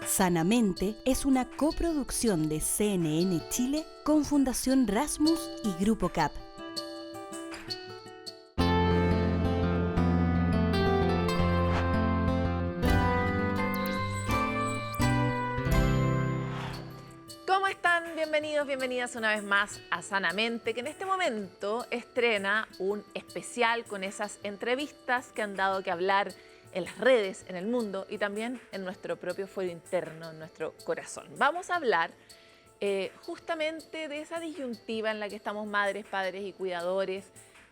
Sanamente es una coproducción de CNN Chile con Fundación Rasmus y Grupo CAP. ¿Cómo están? Bienvenidos, bienvenidas una vez más a Sanamente, que en este momento estrena un especial con esas entrevistas que han dado que hablar en las redes, en el mundo y también en nuestro propio fuero interno, en nuestro corazón. Vamos a hablar justamente de esa disyuntiva en la que estamos madres, padres y cuidadores,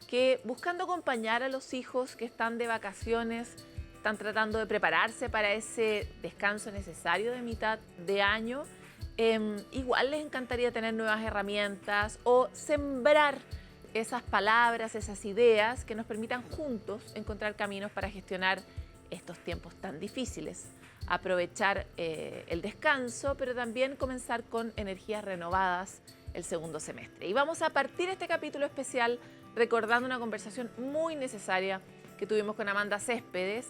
que buscando acompañar a los hijos que están de vacaciones, están tratando de prepararse para ese descanso necesario de mitad de año. Igual les encantaría tener nuevas herramientas o sembrar esas palabras, esas ideas que nos permitan juntos encontrar caminos para gestionar estos tiempos tan difíciles. Aprovechar el descanso, pero también comenzar con energías renovadas el segundo semestre. Y vamos a partir este capítulo especial recordando una conversación muy necesaria que tuvimos con Amanda Céspedes,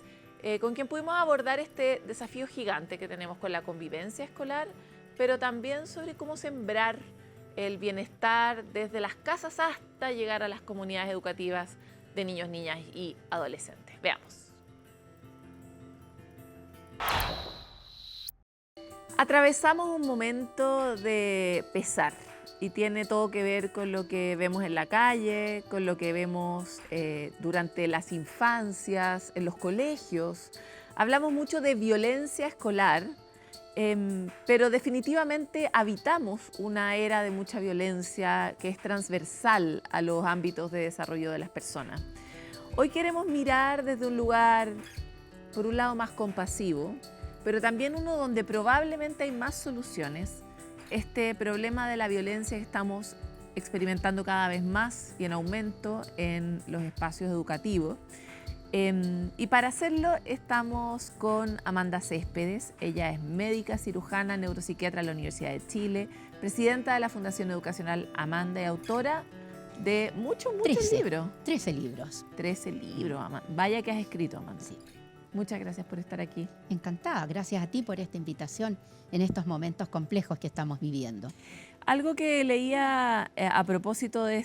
con quien pudimos abordar este desafío gigante que tenemos con la convivencia escolar, pero también sobre cómo sembrar el bienestar desde las casas hasta llegar a las comunidades educativas de niños, niñas y adolescentes. Veamos. Atravesamos un momento de pesar y tiene todo que ver con lo que vemos en la calle, con lo que vemos durante las infancias, en los colegios. Hablamos mucho de violencia escolar, pero definitivamente habitamos una era de mucha violencia que es transversal a los ámbitos de desarrollo de las personas. Hoy queremos mirar desde un lugar, por un lado, más compasivo, pero también uno donde probablemente hay más soluciones. Este problema de la violencia que estamos experimentando cada vez más y en aumento en los espacios educativos. Y para hacerlo estamos con Amanda Céspedes. Ella es médica, cirujana, neuropsiquiatra de la Universidad de Chile, presidenta de la Fundación Educacional Amanda y autora de muchos libros. 13 libros. 13 libros, Amanda. Vaya que has escrito, Amanda. Sí. Muchas gracias por estar aquí. Encantada, gracias a ti por esta invitación en estos momentos complejos que estamos viviendo. Algo que leía a propósito de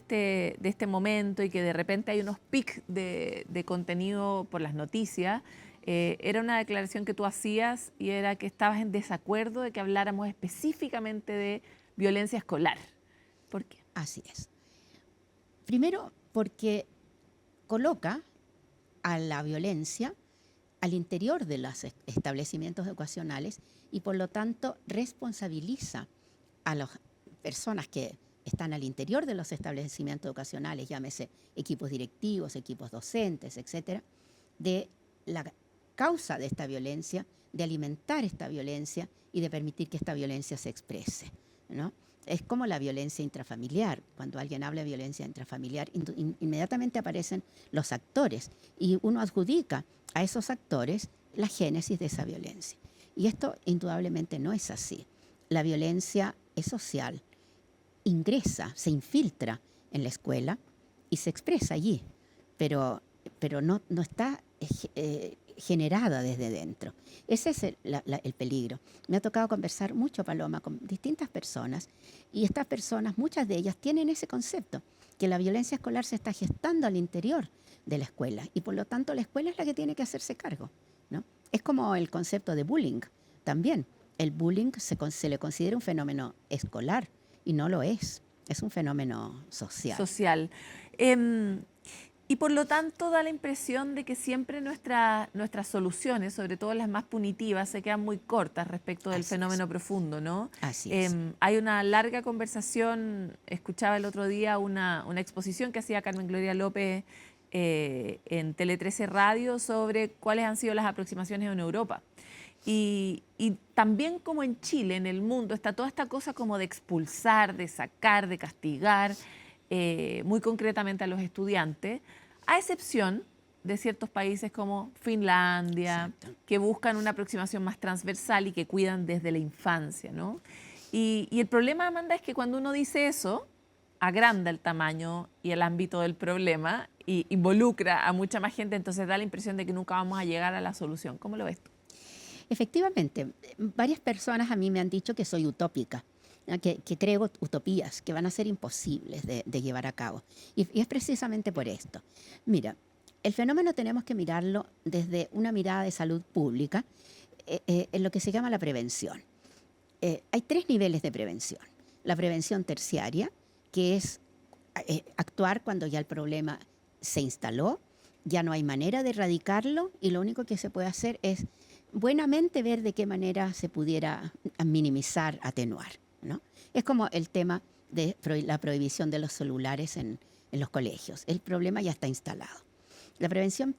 este momento y que de repente hay unos pics de contenido por las noticias, era una declaración que tú hacías y era que estabas en desacuerdo de que habláramos específicamente de violencia escolar. ¿Por qué? Así es. Primero, porque coloca a la violencia al interior de los establecimientos educacionales y por lo tanto responsabiliza a las personas que están al interior de los establecimientos educacionales, llámese equipos directivos, equipos docentes, etcétera, de la causa de esta violencia, de alimentar esta violencia y de permitir que esta violencia se exprese, ¿no? Es como la violencia intrafamiliar. Cuando alguien habla de violencia intrafamiliar, inmediatamente aparecen los actores y uno adjudica a esos actores la génesis de esa violencia. Y esto indudablemente no es así. La violencia es social, ingresa, se infiltra en la escuela y se expresa allí, pero no está generada desde dentro. Ese es el peligro. Me ha tocado conversar mucho, Paloma, con distintas personas y estas personas, muchas de ellas, tienen ese concepto, que la violencia escolar se está gestando al interior de la escuela y por lo tanto la escuela es la que tiene que hacerse cargo, ¿no? Es como el concepto de bullying también. El bullying se le considera un fenómeno escolar y no lo es un fenómeno social. Y por lo tanto da la impresión de que siempre nuestras soluciones, sobre todo las más punitivas, se quedan muy cortas respecto del fenómeno profundo, ¿no? Así es. Hay una larga conversación, escuchaba el otro día una exposición que hacía Carmen Gloria López en Tele 13 Radio sobre cuáles han sido las aproximaciones en Europa. Y también como en Chile, en el mundo, está toda esta cosa como de expulsar, de sacar, de castigar, muy concretamente a los estudiantes, a excepción de ciertos países como Finlandia, Exacto, que buscan una aproximación más transversal y que cuidan desde la infancia, ¿no? Y el problema, Amanda, es que cuando uno dice eso, agranda el tamaño y el ámbito del problema y involucra a mucha más gente, entonces da la impresión de que nunca vamos a llegar a la solución. ¿Cómo lo ves tú? Efectivamente, varias personas a mí me han dicho que soy utópica, ¿no? Que creo utopías que van a ser imposibles de llevar a cabo. Y es precisamente por esto. Mira, el fenómeno tenemos que mirarlo desde una mirada de salud pública, en lo que se llama la prevención. Hay tres niveles de prevención. La prevención terciaria, que es actuar cuando ya el problema se instaló, ya no hay manera de erradicarlo y lo único que se puede hacer es buenamente ver de qué manera se pudiera minimizar, atenuar, ¿no? Es como el tema de la prohibición de los celulares en los colegios. El problema ya está instalado. La prevención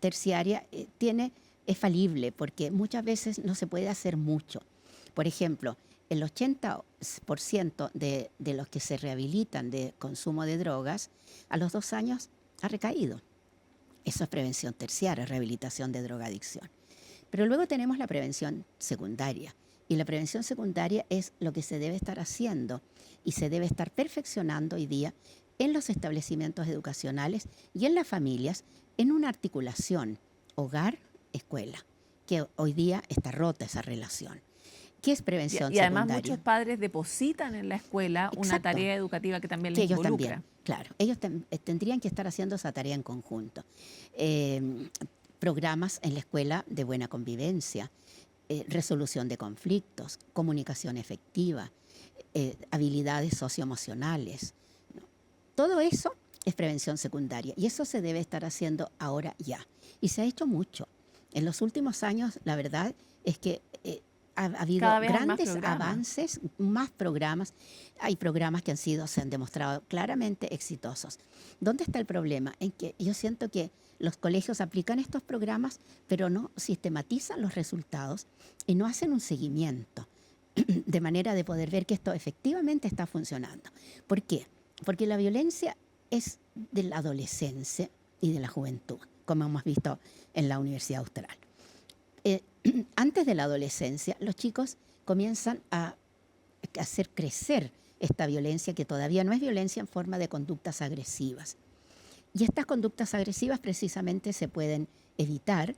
terciaria es falible porque muchas veces no se puede hacer mucho. Por ejemplo, el 80% de los que se rehabilitan de consumo de drogas, a los 2 años ha recaído. Eso es prevención terciaria, rehabilitación de drogadicción. Pero luego tenemos la prevención secundaria. Y la prevención secundaria es lo que se debe estar haciendo y se debe estar perfeccionando hoy día en los establecimientos educacionales y en las familias en una articulación hogar-escuela, que hoy día está rota esa relación. ¿Qué es prevención Y además secundaria? muchos padres depositan en la escuela una Exacto. tarea educativa que también Que les ellos involucra. también, claro. Ellos tendrían que estar haciendo esa tarea en conjunto. Programas en la escuela de buena convivencia, resolución de conflictos, comunicación efectiva, habilidades socioemocionales, ¿no? Todo eso es prevención secundaria y eso se debe estar haciendo ahora ya. Y se ha hecho mucho. En los últimos años, la verdad es que ha habido Cada vez hay más grandes programas. avances, más programas. Hay programas que se han demostrado claramente exitosos. ¿Dónde está el problema? En que yo siento que los colegios aplican estos programas, pero no sistematizan los resultados y no hacen un seguimiento de manera de poder ver que esto efectivamente está funcionando. ¿Por qué? Porque la violencia es de la adolescencia y de la juventud, como hemos visto en la Universidad Austral. Antes de la adolescencia, los chicos comienzan a hacer crecer esta violencia, que todavía no es violencia en forma de conductas agresivas. Y estas conductas agresivas precisamente se pueden evitar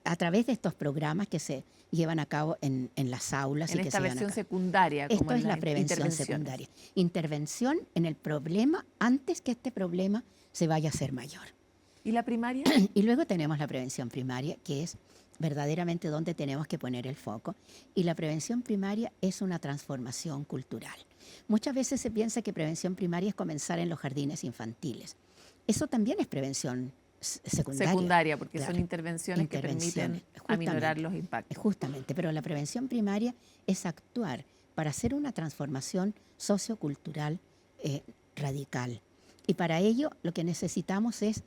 a través de estos programas que se llevan a cabo en las aulas. En y que esta se llevan a versión cabo. secundaria. Esto como en es la las prevención intervenciones. secundaria. Intervención en el problema antes que este problema se vaya a hacer mayor. ¿Y la primaria? Y luego tenemos la prevención primaria, que es verdaderamente donde tenemos que poner el foco. Y la prevención primaria es una transformación cultural. Muchas veces se piensa que prevención primaria es comenzar en los jardines infantiles. Eso también es prevención secundaria. Secundaria, porque Claro. son intervenciones que permiten aminorar los impactos. Justamente, pero la prevención primaria es actuar para hacer una transformación sociocultural radical. Y para ello lo que necesitamos es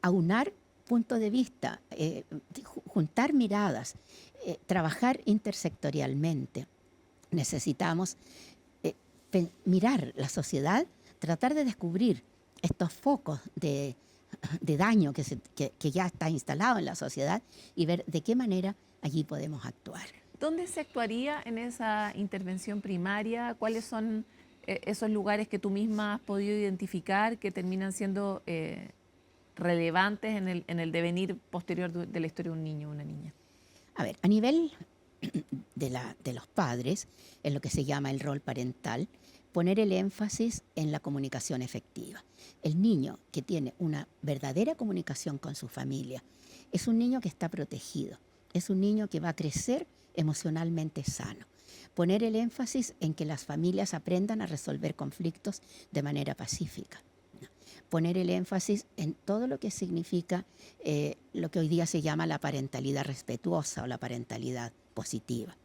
aunar puntos de vista, juntar miradas, trabajar intersectorialmente. Necesitamos mirar la sociedad, tratar de descubrir estos focos de daño que ya está instalado en la sociedad y ver de qué manera allí podemos actuar. ¿Dónde se actuaría en esa intervención primaria? ¿Cuáles son esos lugares que tú misma has podido identificar que terminan siendo relevantes en el devenir posterior de la historia de un niño o una niña? A ver, a nivel de los padres, en lo que se llama el rol parental, poner el énfasis en la comunicación efectiva. El niño que tiene una verdadera comunicación con su familia es un niño que está protegido, es un niño que va a crecer emocionalmente sano. Poner el énfasis en que las familias aprendan a resolver conflictos de manera pacífica. Poner el énfasis en todo lo que significa lo que hoy día se llama la parentalidad respetuosa o la parentalidad positiva.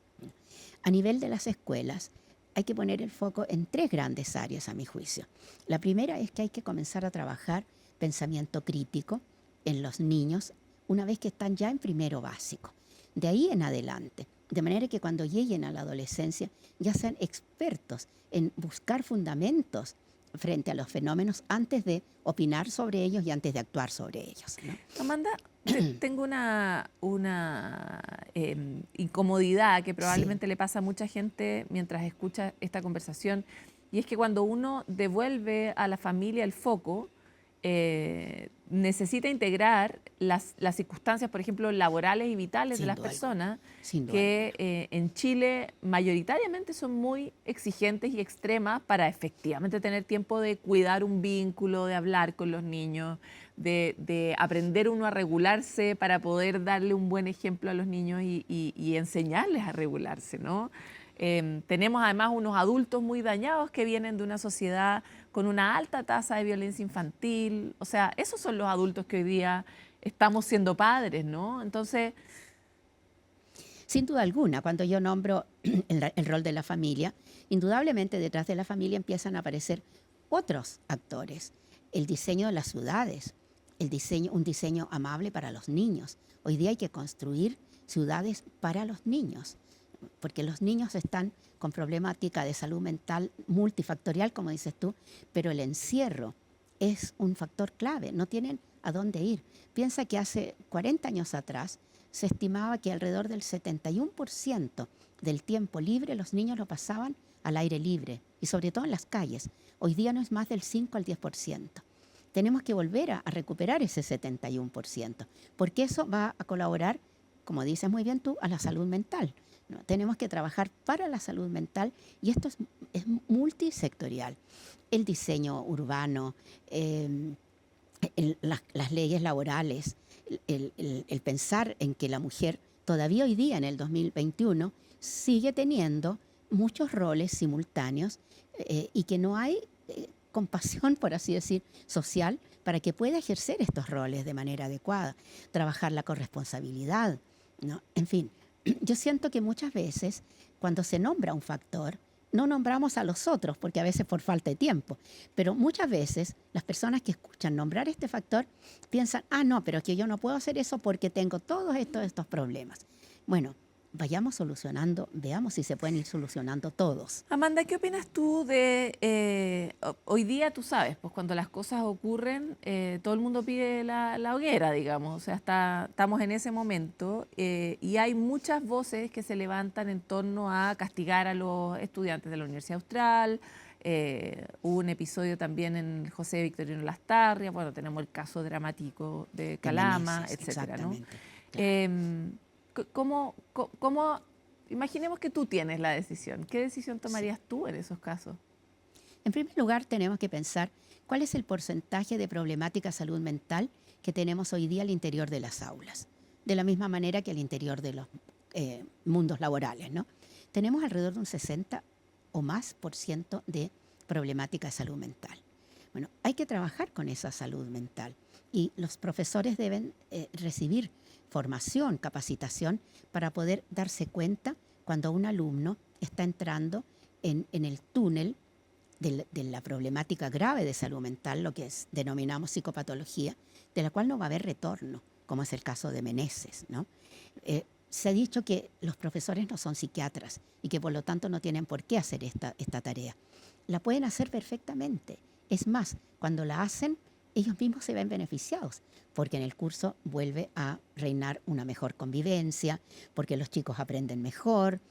A nivel de las escuelas, hay que poner el foco en 3 grandes áreas, a mi juicio. La primera es que hay que comenzar a trabajar pensamiento crítico en los niños una vez que están ya en primero básico. De ahí en adelante, de manera que cuando lleguen a la adolescencia ya sean expertos en buscar fundamentos frente a los fenómenos antes de opinar sobre ellos y antes de actuar sobre ellos, ¿no? Amanda, tengo una incomodidad que probablemente le pasa a mucha gente mientras escucha esta conversación, y es que cuando uno devuelve a la familia el foco, necesita integrar las circunstancias, por ejemplo, laborales y vitales Sin de las duda personas, sin duda que en Chile mayoritariamente son muy exigentes y extremas para efectivamente tener tiempo de cuidar un vínculo, de hablar con los niños, de aprender uno a regularse para poder darle un buen ejemplo a los niños y enseñarles a regularse, ¿no? Tenemos además unos adultos muy dañados que vienen de una sociedad con una alta tasa de violencia infantil. O sea, esos son los adultos que hoy día estamos siendo padres, ¿no? Entonces, Sin duda alguna, cuando yo nombro el rol de la familia, indudablemente detrás de la familia empiezan a aparecer otros actores. El diseño de las ciudades, un diseño amable para los niños. Hoy día hay que construir ciudades para los niños, porque los niños están con problemática de salud mental multifactorial, como dices tú, pero el encierro es un factor clave, no tienen a dónde ir. Piensa que hace 40 años atrás se estimaba que alrededor del 71% del tiempo libre los niños lo pasaban al aire libre y sobre todo en las calles. Hoy día no es más del 5 al 10%. Tenemos que volver a recuperar ese 71%, porque eso va a colaborar, como dices muy bien tú, a la salud mental, ¿no? Tenemos que trabajar para la salud mental y esto es multisectorial. El diseño urbano, las leyes laborales, el pensar en que la mujer todavía hoy día en el 2021 sigue teniendo muchos roles simultáneos y que no hay compasión, por así decir, social para que pueda ejercer estos roles de manera adecuada, trabajar la corresponsabilidad, ¿no? En fin, yo siento que muchas veces cuando se nombra un factor, no nombramos a los otros, porque a veces por falta de tiempo, pero muchas veces las personas que escuchan nombrar este factor piensan, no, pero es que yo no puedo hacer eso porque tengo todos estos problemas. Bueno, vayamos solucionando, veamos si se pueden ir solucionando todos. Amanda, ¿qué opinas tú de hoy día, tú sabes, pues cuando las cosas ocurren, todo el mundo pide la hoguera, digamos, o sea, estamos en ese momento y hay muchas voces que se levantan en torno a castigar a los estudiantes de la Universidad Austral. Hubo un episodio también en José Victorino Lastarria, bueno, tenemos el caso dramático de Calama, Meneses, etcétera, ¿no? claro. Imaginemos que tú tienes la decisión. ¿Qué decisión tomarías tú en esos casos? En primer lugar, tenemos que pensar cuál es el porcentaje de problemática de salud mental que tenemos hoy día al interior de las aulas, de la misma manera que al interior de los mundos laborales, ¿no? Tenemos alrededor de un 60 o más por ciento de problemática de salud mental. Bueno, hay que trabajar con esa salud mental y los profesores deben recibir formación, capacitación para poder darse cuenta cuando un alumno está entrando en el túnel de la problemática grave de salud mental, lo que denominamos psicopatología, de la cual no va a haber retorno, como es el caso de Meneses, ¿no? Se ha dicho que los profesores no son psiquiatras y que por lo tanto no tienen por qué hacer esta tarea. La pueden hacer perfectamente. Es más, cuando la hacen, ellos mismos se ven beneficiados, porque en el curso vuelve a reinar una mejor convivencia, porque los chicos aprenden mejor,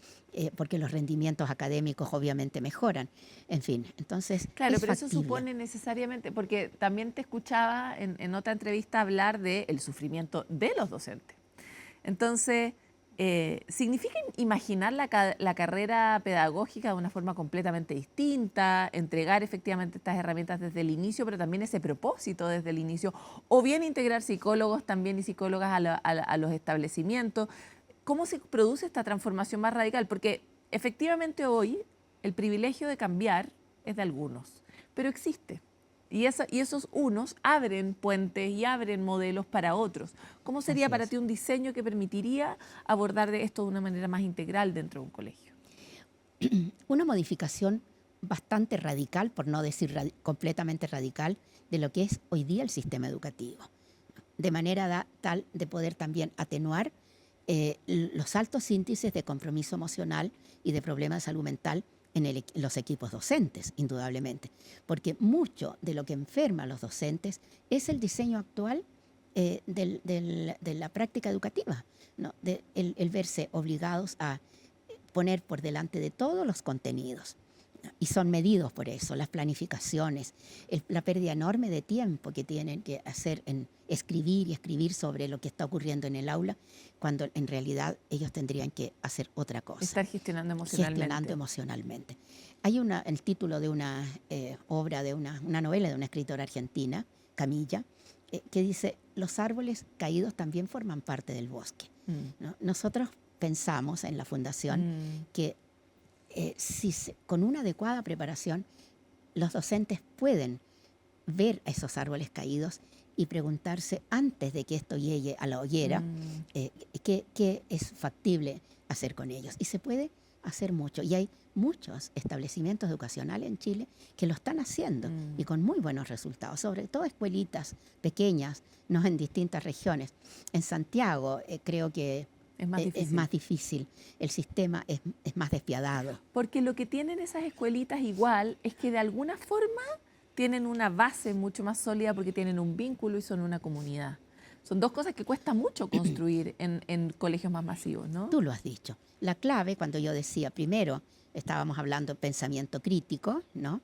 porque los rendimientos académicos obviamente mejoran. En fin, entonces claro, es pero factible. eso supone necesariamente, porque también te escuchaba en otra entrevista hablar del sufrimiento de los docentes. Entonces, ¿significa imaginar la carrera pedagógica de una forma completamente distinta, entregar efectivamente estas herramientas desde el inicio, pero también ese propósito desde el inicio, o bien integrar psicólogos también y psicólogas a los establecimientos? ¿Cómo se produce esta transformación más radical? Porque efectivamente hoy el privilegio de cambiar es de algunos, pero existe. Y esos unos abren puentes y abren modelos para otros. ¿Cómo sería para ti un diseño que permitiría abordar esto de una manera más integral dentro de un colegio? Una modificación bastante radical, por no decir completamente radical, de lo que es hoy día el sistema educativo. De manera tal de poder también atenuar los altos índices de compromiso emocional y de problemas de salud mental en los equipos docentes, indudablemente. Porque mucho de lo que enferma a los docentes es el diseño actual de la práctica educativa, ¿no? El verse obligados a poner por delante de todos los contenidos. Y son medidos por eso, las planificaciones, la pérdida enorme de tiempo que tienen que hacer en escribir y escribir sobre lo que está ocurriendo en el aula, cuando en realidad ellos tendrían que hacer otra cosa. Estar gestionando emocionalmente. Gestionando emocionalmente. Hay el título de una obra, de una novela de una escritora argentina, Camilla, que dice, los árboles caídos también forman parte del bosque. ¿No? Nosotros pensamos en la Fundación que con una adecuada preparación, los docentes pueden ver a esos árboles caídos y preguntarse antes de que esto llegue a la hoguera, qué es factible hacer con ellos. Y se puede hacer mucho. Y hay muchos establecimientos educacionales en Chile que lo están haciendo y con muy buenos resultados, sobre todo escuelitas pequeñas, no en distintas regiones. En Santiago creo que es más difícil, el sistema es más despiadado. Porque lo que tienen esas escuelitas igual es que de alguna forma tienen una base mucho más sólida porque tienen un vínculo y son una comunidad. Son dos cosas que cuesta mucho construir en colegios más masivos, ¿no? Tú lo has dicho. La clave, cuando yo decía primero, estábamos hablando de pensamiento crítico, ¿no?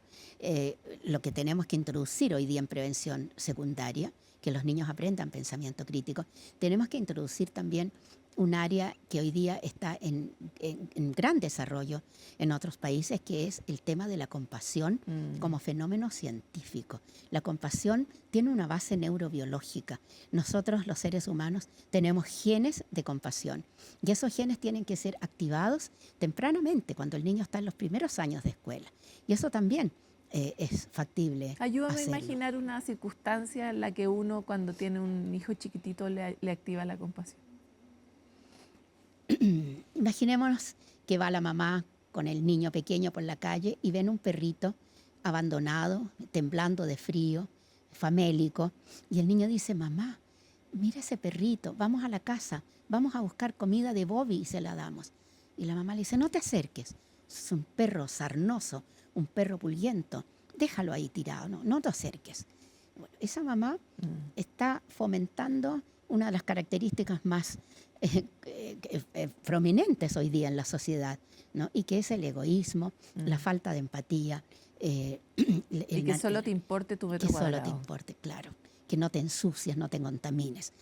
Lo que tenemos que introducir hoy día en prevención secundaria, que los niños aprendan pensamiento crítico, tenemos que introducir también un área que hoy día está en gran desarrollo en otros países, que es el tema de la compasión como fenómeno científico. La compasión tiene una base neurobiológica. Nosotros, los seres humanos, tenemos genes de compasión y esos genes tienen que ser activados tempranamente, cuando el niño está en los primeros años de escuela. Y eso también es factible. Ayúdame a imaginar una circunstancia en la que uno, cuando tiene un hijo chiquitito, le activa la compasión. Imaginémonos que va la mamá con el niño pequeño por la calle y ven un perrito abandonado, temblando de frío, famélico, y el niño dice, mamá, mira ese perrito, vamos a la casa, vamos a buscar comida de Bobby y se la damos. Y la mamá le dice, no te acerques, es un perro sarnoso, un perro pulguiento, déjalo ahí tirado, no te acerques. Bueno, esa mamá está fomentando una de las características más prominentes hoy día en la sociedad, ¿no? Y que es el egoísmo, la falta de empatía. Y que solo te importe tu metro cuadrado. Que solo te importe, claro. Que no te ensucies, no te contamines.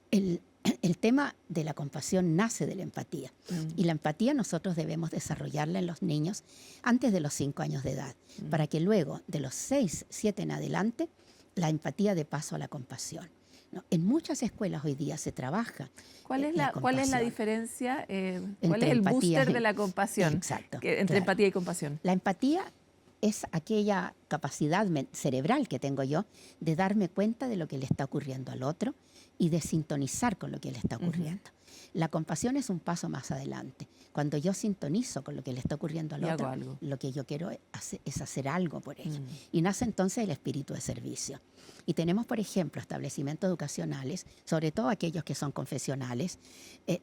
El tema de la compasión nace de la empatía. Y la empatía nosotros debemos desarrollarla en los niños antes de los 5 años de edad, para que luego, de los 6, 7 en adelante, la empatía dé paso a la compasión. ¿No? En muchas escuelas hoy día se trabaja. ¿Cuál es la diferencia? ¿Cuál es el empatía booster de la compasión? Exacto. Entre empatía y compasión. La empatía es aquella capacidad cerebral que tengo yo de darme cuenta de lo que le está ocurriendo al otro y de sintonizar con lo que le está ocurriendo. La compasión es un paso más adelante. Cuando yo sintonizo con lo que le está ocurriendo al otro, lo que yo quiero es hacer algo por ello. Y nace entonces el espíritu de servicio. Y tenemos, por ejemplo, establecimientos educacionales, sobre todo aquellos que son confesionales,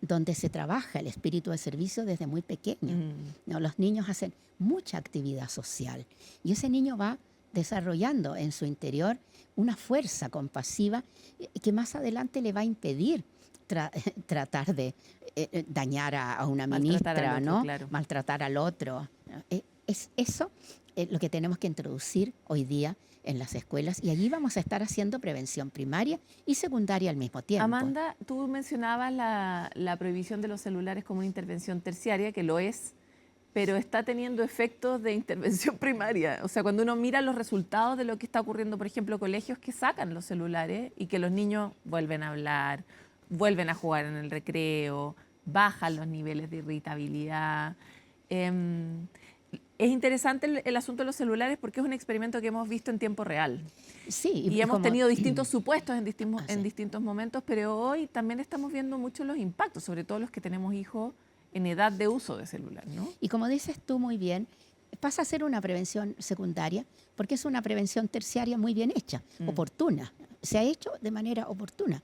donde se trabaja el espíritu de servicio desde muy pequeño. ¿No? Los niños hacen mucha actividad social y ese niño va desarrollando en su interior una fuerza compasiva que más adelante le va a impedir tratar de dañar a una ministra, otro, ¿no? Claro. Maltratar al otro. Es eso lo que tenemos que introducir hoy día en las escuelas, y allí vamos a estar haciendo prevención primaria y secundaria al mismo tiempo. Amanda, tú mencionabas la prohibición de los celulares como una intervención terciaria, que lo es, pero está teniendo efectos de intervención primaria. O sea, cuando uno mira los resultados de lo que está ocurriendo, por ejemplo, colegios que sacan los celulares y que los niños vuelven a hablar, vuelven a jugar en el recreo, bajan los niveles de irritabilidad. Es interesante el asunto de los celulares porque es un experimento que hemos visto en tiempo real. Sí, y hemos tenido distintos supuestos en distintos momentos, pero hoy también estamos viendo mucho los impactos, sobre todo los que tenemos hijos en edad de uso de celular, ¿no? Y como dices tú muy bien, pasa a ser una prevención secundaria porque es una prevención terciaria muy bien hecha, oportuna. Se ha hecho de manera oportuna.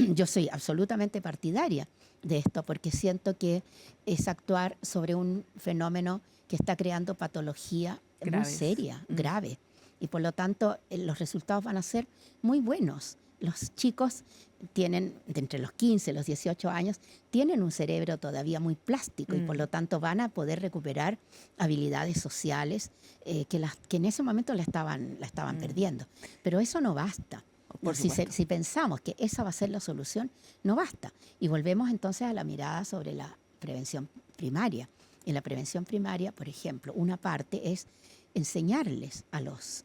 Yo soy absolutamente partidaria de esto porque siento que es actuar sobre un fenómeno que está creando patología muy seria, grave. Y por lo tanto los resultados van a ser muy buenos. Los chicos tienen, de entre los 15 y los 18 años, tienen un cerebro todavía muy plástico y por lo tanto van a poder recuperar habilidades sociales que en ese momento la estaban perdiendo. Pero eso no basta. Por supuesto. Si pensamos que esa va a ser la solución, no basta. Y volvemos entonces a la mirada sobre la prevención primaria. En la prevención primaria, por ejemplo, una parte es enseñarles a los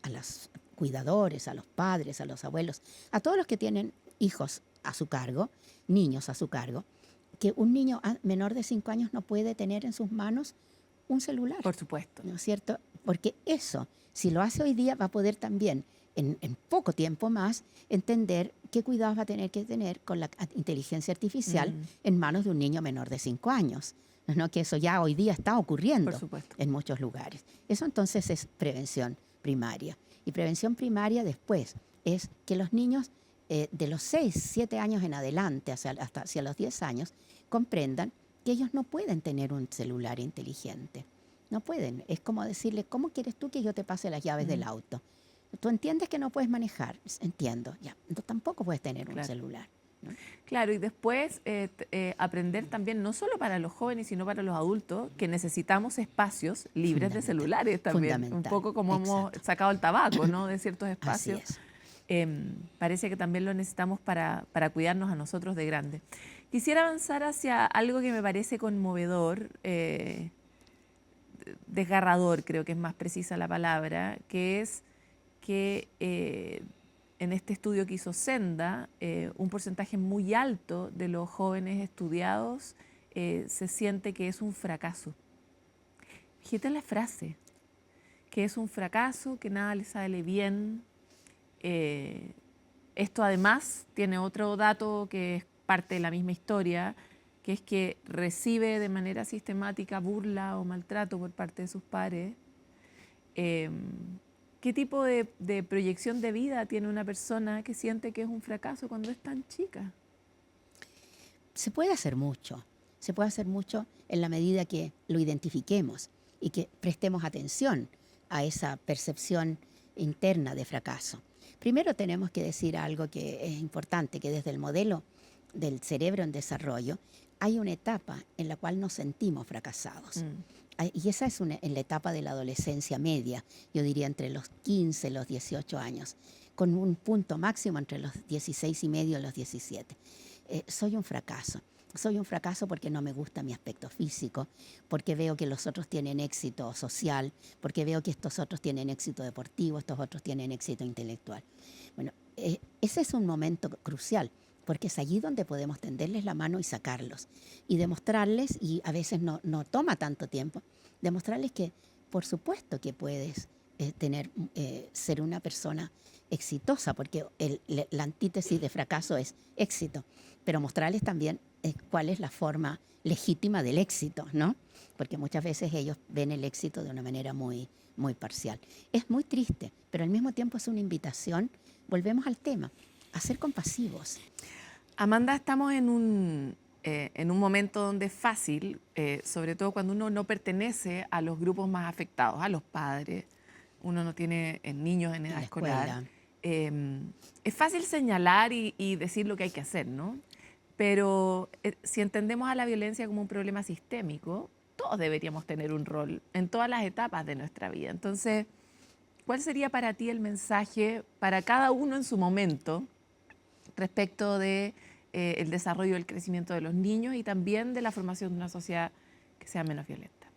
cuidadores, a los padres, a los abuelos, a todos los que tienen hijos a su cargo, niños a su cargo, que un niño menor de 5 años no puede tener en sus manos un celular. Por supuesto. ¿No es cierto? Porque eso, si lo hace hoy día, va a poder también, en poco tiempo más, entender qué cuidados va a tener que tener con la inteligencia artificial en manos de un niño menor de 5 años. ¿No? Que eso ya hoy día está ocurriendo Por supuesto. en muchos lugares. Eso entonces es prevención primaria. Y prevención primaria después es que los niños de los 6, 7 años en adelante, hasta hacia los 10 años, comprendan que ellos no pueden tener un celular inteligente. No pueden. Es como decirle, ¿cómo quieres tú que yo te pase las llaves del auto? ¿Tú entiendes que no puedes manejar? Entiendo. Ya, entonces tampoco puedes tener un celular, ¿no? Claro, y después aprender también, no solo para los jóvenes, sino para los adultos, que necesitamos espacios libres de celulares también. Un poco como hemos sacado el tabaco, ¿no? De ciertos espacios. Así es. Parece que también lo necesitamos para cuidarnos a nosotros de grandes. Quisiera avanzar hacia algo que me parece conmovedor, desgarrador, creo que es más precisa la palabra, que es que en este estudio que hizo Senda, un porcentaje muy alto de los jóvenes estudiados se siente que es un fracaso. Fíjate en la frase, que es un fracaso, que nada les sale bien. Esto además tiene otro dato que es parte de la misma historia, que es que recibe de manera sistemática burla o maltrato por parte de sus pares. ¿Qué tipo de proyección de vida tiene una persona que siente que es un fracaso cuando es tan chica? Se puede hacer mucho. Se puede hacer mucho en la medida que lo identifiquemos y que prestemos atención a esa percepción interna de fracaso. Primero tenemos que decir algo que es importante, que desde el modelo del cerebro en desarrollo hay una etapa en la cual nos sentimos fracasados. Y esa es en la etapa de la adolescencia media, yo diría entre los 15 y los 18 años, con un punto máximo entre los 16 y medio y los 17. Soy un fracaso. Soy un fracaso porque no me gusta mi aspecto físico, porque veo que los otros tienen éxito social, porque veo que estos otros tienen éxito deportivo, estos otros tienen éxito intelectual. Bueno, ese es un momento crucial, porque es allí donde podemos tenderles la mano y sacarlos y demostrarles, y a veces no toma tanto tiempo, demostrarles que por supuesto que puedes ser una persona exitosa, porque la antítesis de fracaso es éxito, pero mostrarles también cuál es la forma legítima del éxito, ¿no? Porque muchas veces ellos ven el éxito de una manera muy, muy parcial. Es muy triste, pero al mismo tiempo es una invitación, volvemos al tema, a ser compasivos. Amanda, estamos en un momento donde es fácil, sobre todo cuando uno no pertenece a los grupos más afectados, a los padres, uno no tiene niños en edad escolar. Es fácil señalar y decir lo que hay que hacer, ¿no? Pero si entendemos a la violencia como un problema sistémico, todos deberíamos tener un rol en todas las etapas de nuestra vida. Entonces, ¿cuál sería para ti el mensaje para cada uno en su momento respecto de el desarrollo y el crecimiento de los niños y también de la formación de una sociedad que sea menos violenta?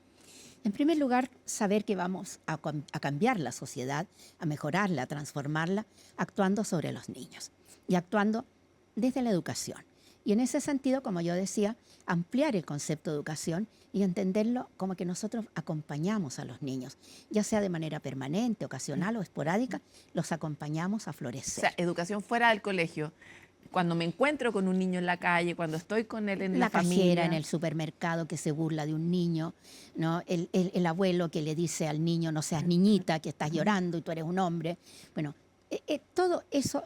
En primer lugar, saber que vamos a cambiar la sociedad, a mejorarla, a transformarla, actuando sobre los niños y actuando desde la educación. Y en ese sentido, como yo decía, ampliar el concepto de educación y entenderlo como que nosotros acompañamos a los niños, ya sea de manera permanente, ocasional o esporádica, los acompañamos a florecer. O sea, educación fuera del colegio. Cuando me encuentro con un niño en la calle, cuando estoy con él en la familia. La cajera en el supermercado que se burla de un niño, ¿no? El abuelo que le dice al niño, no seas niñita, que estás llorando y tú eres un hombre. Bueno, todo eso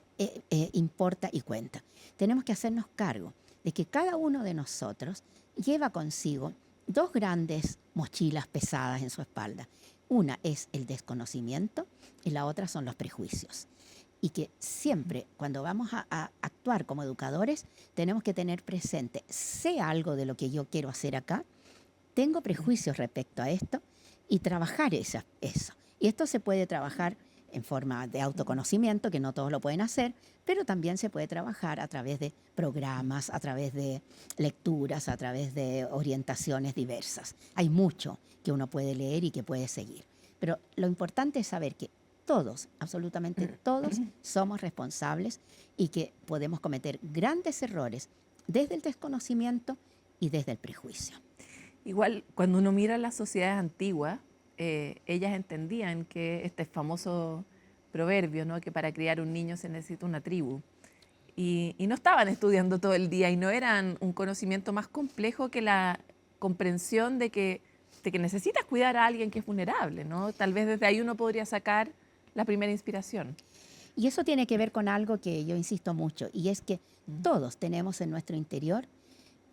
importa y cuenta. Tenemos que hacernos cargo de que cada uno de nosotros lleva consigo dos grandes mochilas pesadas en su espalda. Una es el desconocimiento y la otra son los prejuicios. y que siempre cuando vamos a actuar como educadores tenemos que tener presente, sé algo de lo que yo quiero hacer acá, tengo prejuicios respecto a esto y trabajar eso. Y esto se puede trabajar en forma de autoconocimiento, que no todos lo pueden hacer, pero también se puede trabajar a través de programas, a través de lecturas, a través de orientaciones diversas. Hay mucho que uno puede leer y que puede seguir. Pero lo importante es saber que todos, absolutamente todos, somos responsables y que podemos cometer grandes errores desde el desconocimiento y desde el prejuicio. Igual, cuando uno mira las sociedades antiguas, ellas entendían que este famoso proverbio, ¿no?, que para criar un niño se necesita una tribu. Y no estaban estudiando todo el día y no eran un conocimiento más complejo que la comprensión de que necesitas cuidar a alguien que es vulnerable, ¿no? Tal vez desde ahí uno podría sacar la primera inspiración. Y eso tiene que ver con algo que yo insisto mucho, y es que todos tenemos en nuestro interior,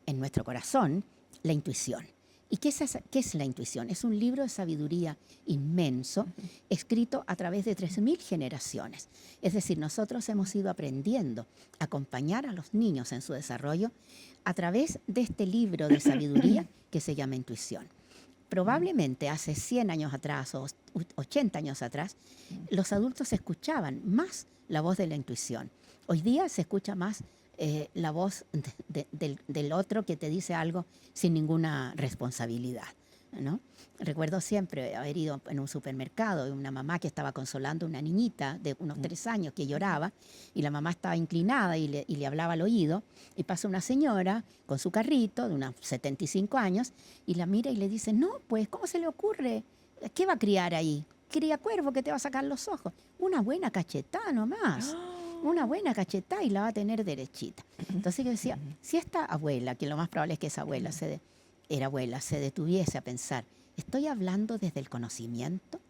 en nuestro corazón, la intuición. ¿Y qué es la intuición? Es un libro de sabiduría inmenso, escrito a través de 3.000 generaciones. Es decir, nosotros hemos ido aprendiendo a acompañar a los niños en su desarrollo a través de este libro de sabiduría que se llama intuición. Probablemente hace 100 años atrás o 80 años atrás, los adultos escuchaban más la voz de la intuición. Hoy día se escucha más la voz del otro que te dice algo sin ninguna responsabilidad, ¿no? Recuerdo siempre haber ido en un supermercado y una mamá que estaba consolando a una niñita de unos 3 años que lloraba, y la mamá estaba inclinada y le hablaba al oído, y pasa una señora con su carrito de unos 75 años y la mira y le dice: no, pues, ¿cómo se le ocurre? ¿Qué va a criar ahí? Cría cuervo que te va a sacar los ojos. Una buena cachetada nomás. Una buena cachetada y la va a tener derechita. Entonces yo decía, si esta abuela, que lo más probable es que esa abuela se detuviese a pensar, ¿estoy hablando desde el conocimiento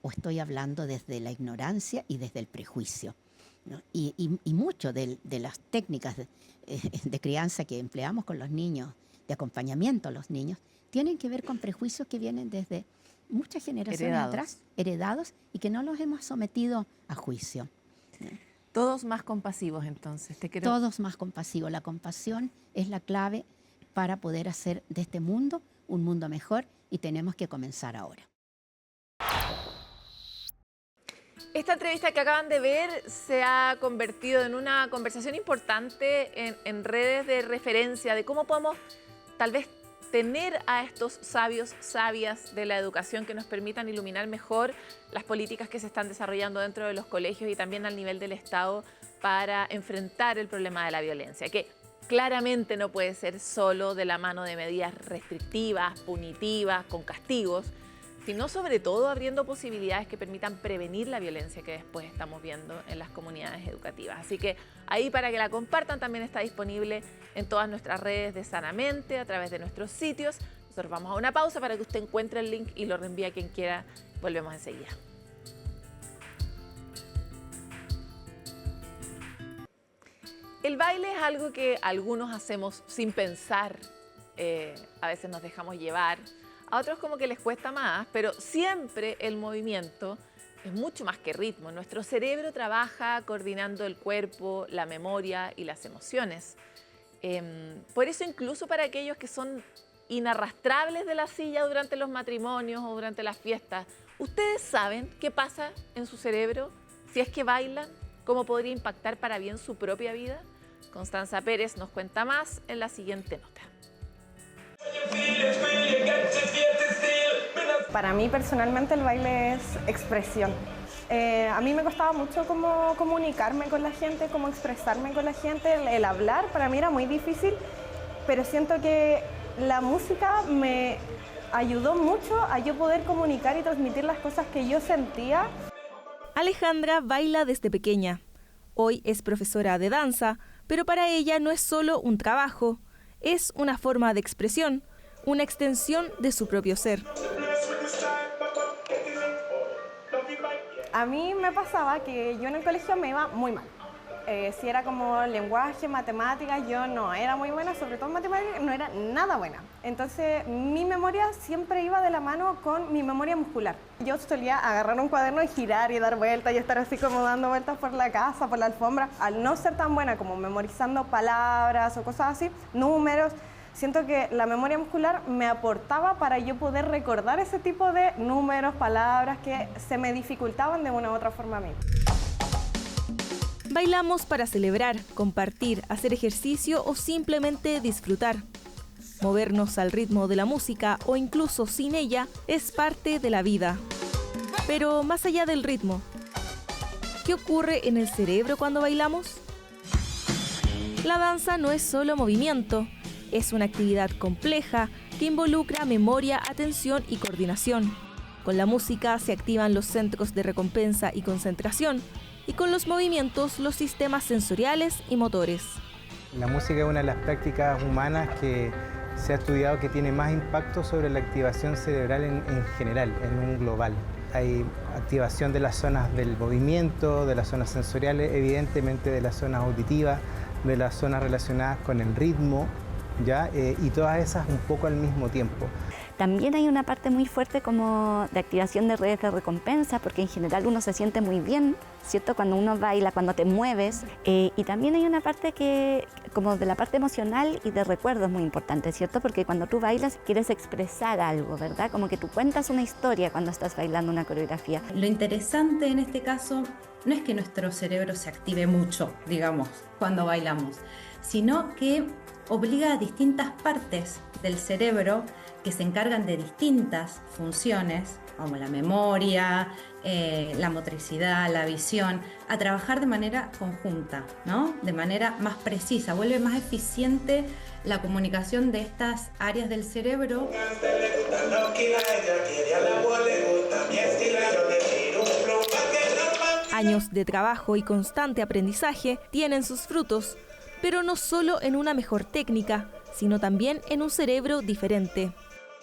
o estoy hablando desde la ignorancia y desde el prejuicio? ¿No? Y mucho de las técnicas de crianza que empleamos con los niños, de acompañamiento a los niños, tienen que ver con prejuicios que vienen desde muchas generaciones atrás, heredados, y que no los hemos sometido a juicio. Todos más compasivos, entonces. Todos más compasivos. La compasión es la clave para poder hacer de este mundo un mundo mejor, y tenemos que comenzar ahora. Esta entrevista que acaban de ver se ha convertido en una conversación importante en redes de referencia de cómo podemos tal vez tener a estos sabios, sabias de la educación que nos permitan iluminar mejor las políticas que se están desarrollando dentro de los colegios y también al nivel del Estado para enfrentar el problema de la violencia, que claramente no puede ser solo de la mano de medidas restrictivas, punitivas, con castigos, sino sobre todo abriendo posibilidades que permitan prevenir la violencia que después estamos viendo en las comunidades educativas. Así que ahí, para que la compartan, también está disponible en todas nuestras redes de Sanamente, a través de nuestros sitios. Nosotros vamos a una pausa para que usted encuentre el link y lo reenvíe a quien quiera. Volvemos enseguida. El baile es algo que algunos hacemos sin pensar, a veces nos dejamos llevar. A otros como que les cuesta más, pero siempre el movimiento es mucho más que ritmo. Nuestro cerebro trabaja coordinando el cuerpo, la memoria y las emociones. Por eso, incluso para aquellos que son inarrastrables de la silla durante los matrimonios o durante las fiestas, ¿ustedes saben qué pasa en su cerebro si es que bailan? ¿Cómo podría impactar para bien su propia vida? Constanza Pérez nos cuenta más en la siguiente nota. Para mí personalmente el baile es expresión. A mí me costaba mucho como comunicarme con la gente, cómo expresarme con la gente. El hablar para mí era muy difícil, pero siento que la música me ayudó mucho a yo poder comunicar y transmitir las cosas que yo sentía. Alejandra baila desde pequeña. Hoy es profesora de danza, pero para ella no es solo un trabajo, es una forma de expresión, una extensión de su propio ser. A mí me pasaba que yo en el colegio me iba muy mal. Si era como lenguaje, matemáticas, yo no era muy buena, sobre todo en matemáticas, no era nada buena. Entonces, mi memoria siempre iba de la mano con mi memoria muscular. Yo solía agarrar un cuaderno y girar y dar vueltas y estar así como dando vueltas por la casa, por la alfombra. Al no ser tan buena como memorizando palabras o cosas así, números, siento que la memoria muscular me aportaba para yo poder recordar ese tipo de números, palabras que se me dificultaban de una u otra forma a mí. Bailamos para celebrar, compartir, hacer ejercicio o simplemente disfrutar. Movernos al ritmo de la música o incluso sin ella es parte de la vida. Pero más allá del ritmo, ¿qué ocurre en el cerebro cuando bailamos? La danza no es solo movimiento, es una actividad compleja que involucra memoria, atención y coordinación. Con la música se activan los centros de recompensa y concentración, y con los movimientos los sistemas sensoriales y motores. La música es una de las prácticas humanas que se ha estudiado que tiene más impacto sobre la activación cerebral en general, en un global. Hay activación de las zonas del movimiento, de las zonas sensoriales, evidentemente de las zonas auditivas, de las zonas relacionadas con el ritmo, ¿ya? Y todas esas un poco al mismo tiempo. También hay una parte muy fuerte como de activación de redes de recompensa, porque en general uno se siente muy bien, ¿cierto? Cuando uno baila, cuando te mueves. Y también hay una parte que, como de la parte emocional y de recuerdos muy importante, ¿cierto? Porque cuando tú bailas quieres expresar algo, ¿verdad? Como que tú cuentas una historia cuando estás bailando una coreografía. Lo interesante en este caso no es que nuestro cerebro se active mucho, digamos, cuando bailamos, sino que obliga a distintas partes del cerebro que se encargan de distintas funciones, como la memoria, la motricidad, la visión, a trabajar de manera conjunta, ¿no? De manera más precisa, vuelve más eficiente la comunicación de estas áreas del cerebro. Años de trabajo y constante aprendizaje tienen sus frutos, pero no solo en una mejor técnica, sino también en un cerebro diferente.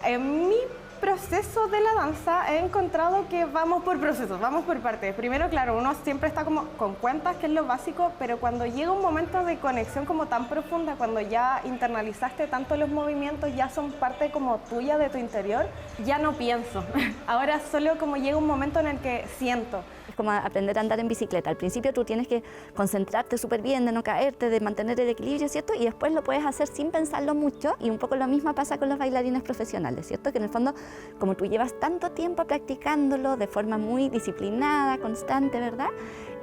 En mi proceso de la danza he encontrado que vamos por procesos, vamos por partes. Primero, claro, uno siempre está como con cuentas, que es lo básico, pero cuando llega un momento de conexión como tan profunda, cuando ya internalizaste tanto los movimientos, ya son parte como tuya de tu interior, ya no pienso. Ahora solo como llega un momento en el que siento. Es como aprender a andar en bicicleta. Al principio tú tienes que concentrarte súper bien, de no caerte, de mantener el equilibrio, ¿cierto? Y después lo puedes hacer sin pensarlo mucho, y un poco lo mismo pasa con los bailarines profesionales, ¿cierto? Que en el fondo, como tú llevas tanto tiempo practicándolo de forma muy disciplinada, constante, ¿verdad?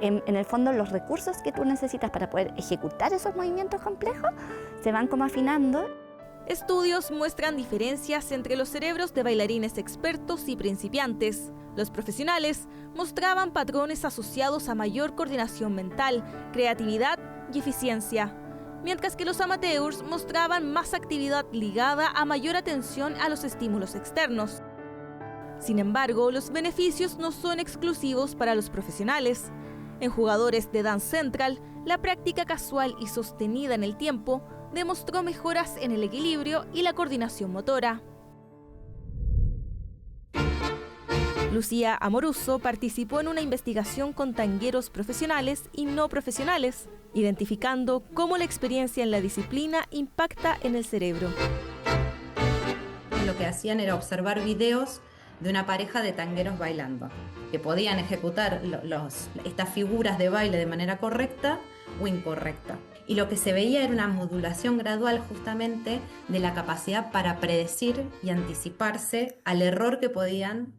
En el fondo los recursos que tú necesitas para poder ejecutar esos movimientos complejos se van como afinando. Estudios muestran diferencias entre los cerebros de bailarines expertos y principiantes. Los profesionales mostraban patrones asociados a mayor coordinación mental, creatividad y eficiencia, mientras que los amateurs mostraban más actividad ligada a mayor atención a los estímulos externos. Sin embargo, los beneficios no son exclusivos para los profesionales. En jugadores de Dance Central, la práctica casual y sostenida en el tiempo demostró mejoras en el equilibrio y la coordinación motora. Lucía Amoruso participó en una investigación con tangueros profesionales y no profesionales, identificando cómo la experiencia en la disciplina impacta en el cerebro. Lo que hacían era observar videos de una pareja de tangueros bailando, que podían ejecutar estas figuras de baile de manera correcta o incorrecta. Y lo que se veía era una modulación gradual justamente de la capacidad para predecir y anticiparse al error que podían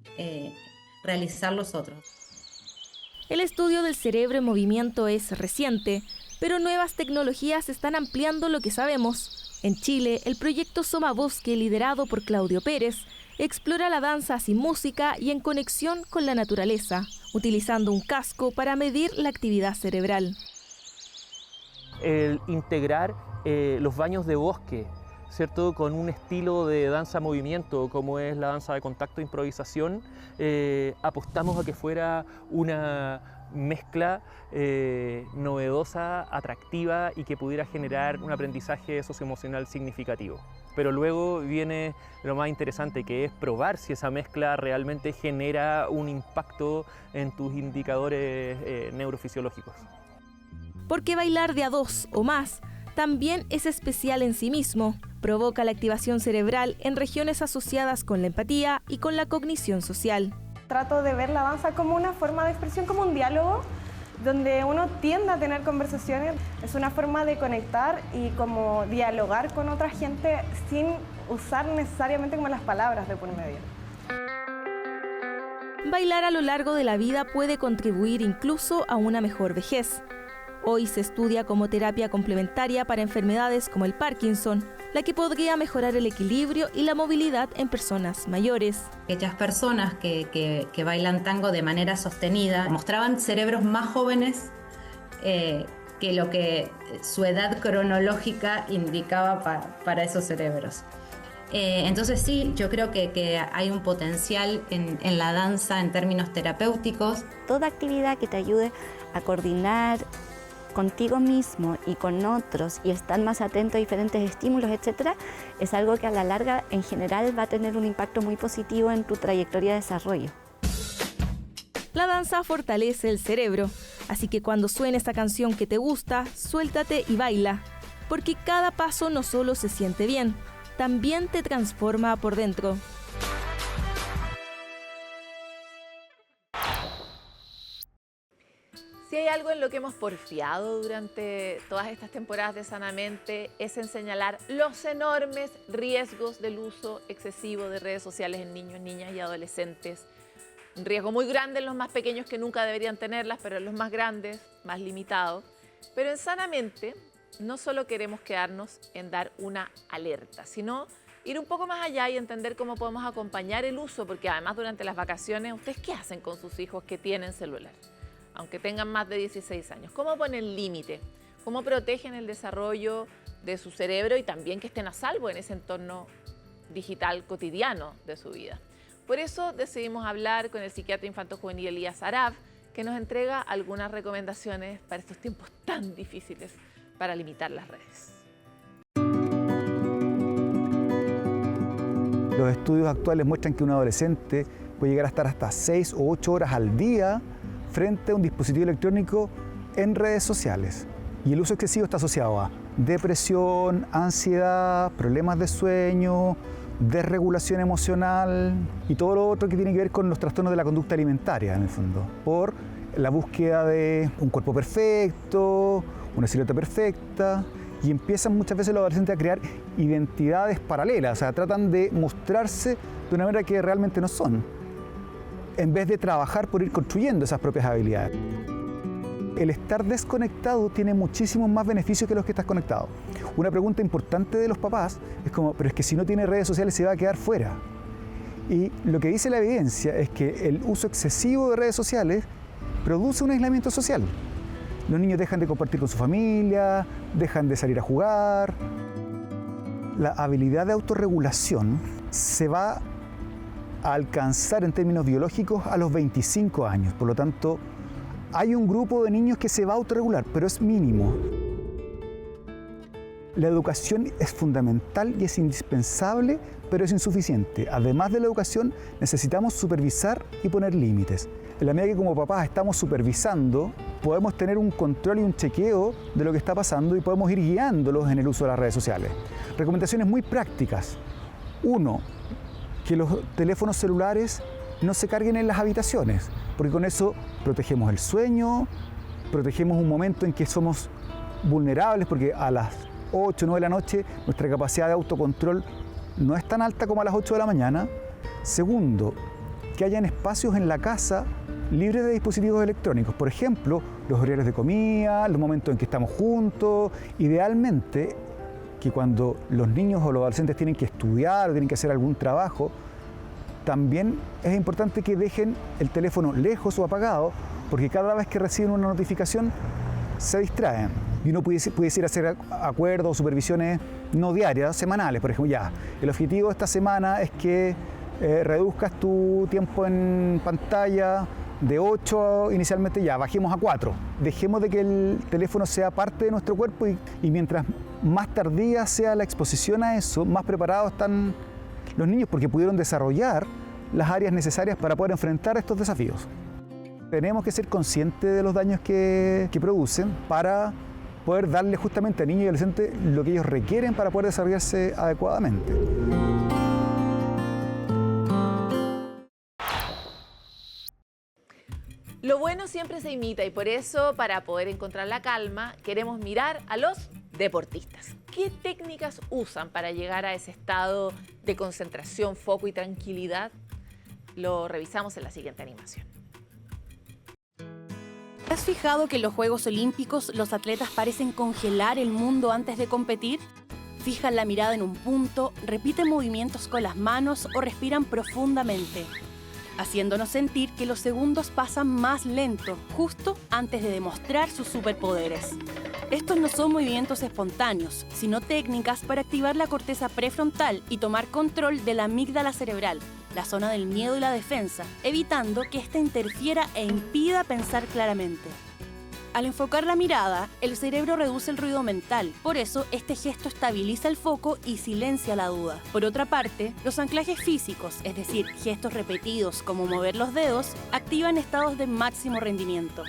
realizar los otros. El estudio del cerebro en movimiento es reciente, pero nuevas tecnologías están ampliando lo que sabemos. En Chile, el proyecto Soma Bosque, liderado por Claudio Pérez, explora la danza sin música y en conexión con la naturaleza, utilizando un casco para medir la actividad cerebral. El integrar los baños de bosque, ¿cierto? Con un estilo de danza-movimiento como es la danza de contacto e improvisación, apostamos a que fuera una mezcla novedosa, atractiva y que pudiera generar un aprendizaje socioemocional significativo. Pero luego viene lo más interesante, que es probar si esa mezcla realmente genera un impacto en tus indicadores neurofisiológicos. porque bailar de a dos o más también es especial en sí mismo. Provoca la activación cerebral en regiones asociadas con la empatía y con la cognición social. Trato de ver la danza como una forma de expresión, como un diálogo, donde uno tiende a tener conversaciones. Es una forma de conectar y como dialogar con otra gente sin usar necesariamente como las palabras de por medio. Bailar a lo largo de la vida puede contribuir incluso a una mejor vejez. Hoy se estudia como terapia complementaria para enfermedades como el Parkinson, la que podría mejorar el equilibrio y la movilidad en personas mayores. Aquellas personas que bailan tango de manera sostenida mostraban cerebros más jóvenes que lo que su edad cronológica indicaba para esos cerebros. Entonces sí, yo creo que hay un potencial en la danza en términos terapéuticos. Toda actividad que te ayude a coordinar contigo mismo y con otros y estar más atento a diferentes estímulos, etcétera, es algo que a la larga en general va a tener un impacto muy positivo en tu trayectoria de desarrollo. La danza fortalece el cerebro, así que cuando suene esta canción que te gusta, suéltate y baila, porque cada paso no solo se siente bien, también te transforma por dentro. Si hay algo en lo que hemos porfiado durante todas estas temporadas de Sanamente es en señalar los enormes riesgos del uso excesivo de redes sociales en niños, niñas y adolescentes. Un riesgo muy grande en los más pequeños que nunca deberían tenerlas, pero en los más grandes, más limitado. Pero en Sanamente no solo queremos quedarnos en dar una alerta, sino ir un poco más allá y entender cómo podemos acompañar el uso, porque además durante las vacaciones, ¿ustedes qué hacen con sus hijos que tienen celular? Aunque tengan más de 16 años. ¿Cómo ponen límite? ¿Cómo protegen el desarrollo de su cerebro y también que estén a salvo en ese entorno digital cotidiano de su vida? Por eso decidimos hablar con el psiquiatra infanto-juvenil Elías Arab, que nos entrega algunas recomendaciones para estos tiempos tan difíciles para limitar las redes. Los estudios actuales muestran que un adolescente puede llegar a estar hasta 6 o 8 horas al día frente a un dispositivo electrónico en redes sociales. Y el uso excesivo está asociado a depresión, ansiedad, problemas de sueño, desregulación emocional y todo lo otro que tiene que ver con los trastornos de la conducta alimentaria, en el fondo, por la búsqueda de un cuerpo perfecto, una silueta perfecta, y empiezan muchas veces los adolescentes a crear identidades paralelas, o sea, tratan de mostrarse de una manera que realmente no son, en vez de trabajar por ir construyendo esas propias habilidades. El estar desconectado tiene muchísimos más beneficios que los que estás conectado. Una pregunta importante de los papás es como, pero es que si no tiene redes sociales se va a quedar fuera. Y lo que dice la evidencia es que el uso excesivo de redes sociales produce un aislamiento social. Los niños dejan de compartir con su familia, dejan de salir a jugar. La habilidad de autorregulación se va a alcanzar en términos biológicos a los 25 años. Por lo tanto, hay un grupo de niños que se va a autorregular, pero es mínimo. La educación es fundamental y es indispensable, pero es insuficiente. Además de la educación, necesitamos supervisar y poner límites. En la medida que como papás estamos supervisando, podemos tener un control y un chequeo de lo que está pasando y podemos ir guiándolos en el uso de las redes sociales. Recomendaciones muy prácticas. 1. Que los teléfonos celulares no se carguen en las habitaciones, porque con eso protegemos el sueño, protegemos un momento en que somos vulnerables, porque a las 8 o 9 de la noche nuestra capacidad de autocontrol no es tan alta como a las 8 de la mañana. Segundo, que hayan espacios en la casa libres de dispositivos electrónicos, por ejemplo, los horarios de comida, los momentos en que estamos juntos, idealmente que cuando los niños o los adolescentes tienen que estudiar o tienen que hacer algún trabajo, también es importante que dejen el teléfono lejos o apagado, porque cada vez que reciben una notificación se distraen. Y uno pudiese hacer acuerdos o supervisiones no diarias, semanales. Por ejemplo, ya, el objetivo de esta semana es que reduzcas tu tiempo en pantalla de 8 inicialmente, ya, bajemos a 4. Dejemos de que el teléfono sea parte de nuestro cuerpo y mientras más tardía sea la exposición a eso, más preparados están los niños porque pudieron desarrollar las áreas necesarias para poder enfrentar estos desafíos. Tenemos que ser conscientes de los daños que producen para poder darle justamente a niños y adolescentes lo que ellos requieren para poder desarrollarse adecuadamente. Lo bueno siempre se imita y por eso, para poder encontrar la calma, queremos mirar a los deportistas. ¿Qué técnicas usan para llegar a ese estado de concentración, foco y tranquilidad? Lo revisamos en la siguiente animación. ¿Te has fijado que en los Juegos Olímpicos los atletas parecen congelar el mundo antes de competir? Fijan la mirada en un punto, repiten movimientos con las manos o respiran profundamente, haciéndonos sentir que los segundos pasan más lento, justo antes de demostrar sus superpoderes. Estos no son movimientos espontáneos, sino técnicas para activar la corteza prefrontal y tomar control de la amígdala cerebral, la zona del miedo y la defensa, evitando que ésta interfiera e impida pensar claramente. Al enfocar la mirada, el cerebro reduce el ruido mental, por eso este gesto estabiliza el foco y silencia la duda. Por otra parte, los anclajes físicos, es decir, gestos repetidos como mover los dedos, activan estados de máximo rendimiento.